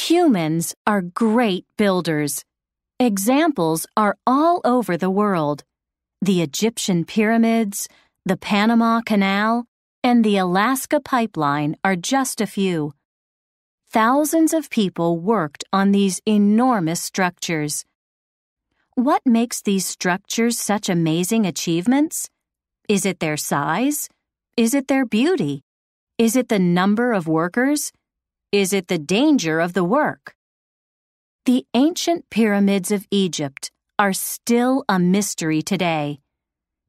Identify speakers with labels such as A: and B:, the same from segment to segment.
A: Humans are great builders. Examples are all over the world. The Egyptian pyramids, the Panama Canal, and the Alaska Pipeline are just a few. Thousands of people worked on these enormous structures. What makes these structures such amazing achievements? Is it their size? Is it their beauty? Is it the number of workers? Is it the danger of the work? The ancient pyramids of Egypt are still a mystery today.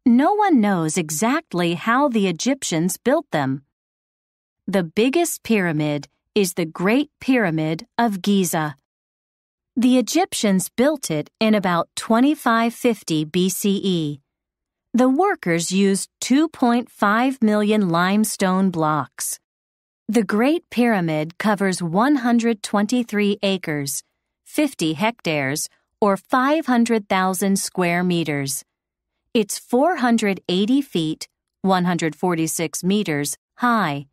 A: No one knows exactly how the Egyptians built them. The biggest pyramid is the Great Pyramid of Giza. The Egyptians built it in about 2550 BCE. The workers used 2.5 million limestone blocks. The Great Pyramid covers 123 acres, 50 hectares, or 500,000 square meters. It's 480 feet, 146 meters, high.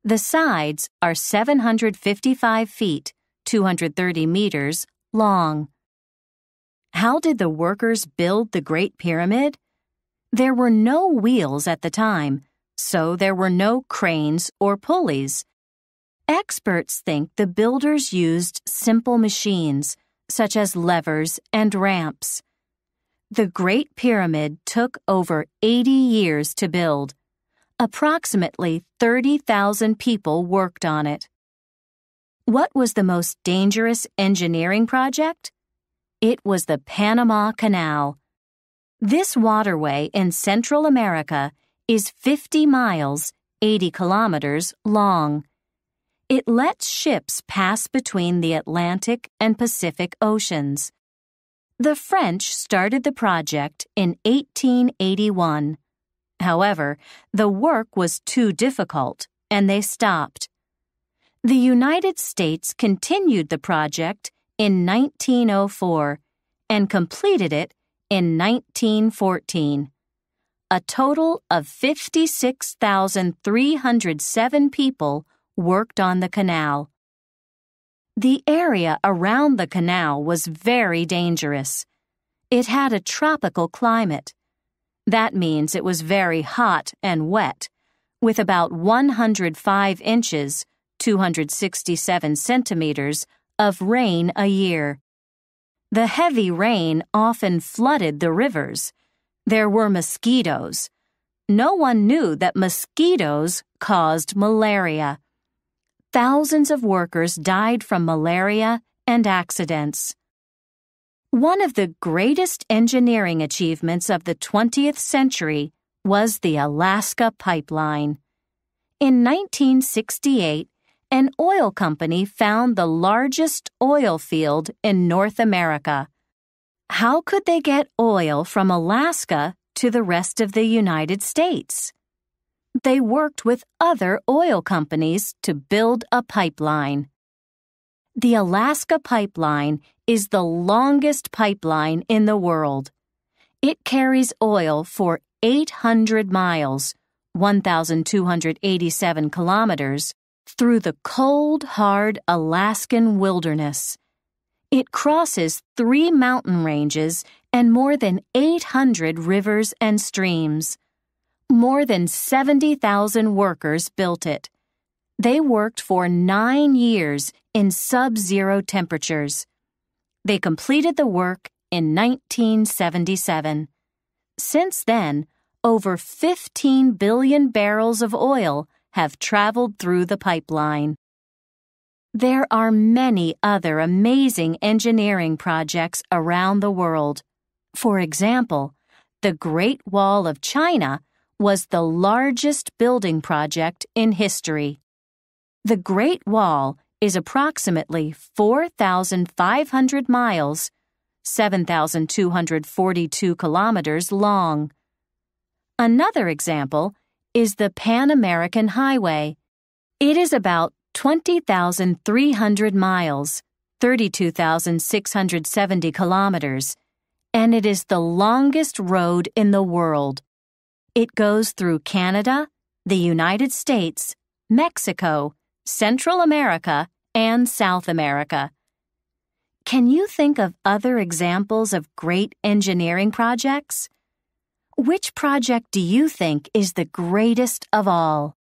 A: The sides are 755 feet, 230 meters, long. How did the workers build the Great Pyramid? There were no wheels at the time, so there were no cranes or pulleys. Experts think the builders used simple machines, such as levers and ramps. The Great Pyramid took over 80 years to build. Approximately 30,000 people worked on it. What was the most dangerous engineering project? It was the Panama Canal. This waterway in Central America is 50 miles, 80 kilometers, long. It lets ships pass between the Atlantic and Pacific Oceans. The French started the project in 1881. However, the work was too difficult, and they stopped. The United States continued the project in 1904 and completed it in 1914. A total of 56,307 people worked on the canal. The area around the canal was very dangerous. It had a tropical climate. That means it was very hot and wet, with about 105 inches, 267 centimeters, of rain a year. The heavy rain often flooded the rivers. There were mosquitoes. No one knew that mosquitoes caused malaria. Thousands of workers died from malaria and accidents. One of the greatest engineering achievements of the 20th century was the Alaska Pipeline. In 1968, an oil company found the largest oil field in North America. How could they get oil from Alaska to the rest of the United States? They worked with other oil companies to build a pipeline. The Alaska Pipeline is the longest pipeline in the world. It carries oil for 800 miles, 1,287 kilometers, through the cold, hard Alaskan wilderness. It crosses 3 mountain ranges and more than 800 rivers and streams. More than 70,000 workers built it. They worked for 9 years in sub-zero temperatures. They completed the work in 1977. Since then, over 15 billion barrels of oil have traveled through the pipeline. There are many other amazing engineering projects around the world. For example, the Great Wall of China was the largest building project in history. The Great Wall is approximately 4,500 miles, 7,242 kilometers long. Another example is the Pan American Highway. It is about 20,300 miles, 32,670 kilometers, and it is the longest road in the world. It goes through Canada, the United States, Mexico, Central America, and South America. Can you think of other examples of great engineering projects? Which project do you think is the greatest of all?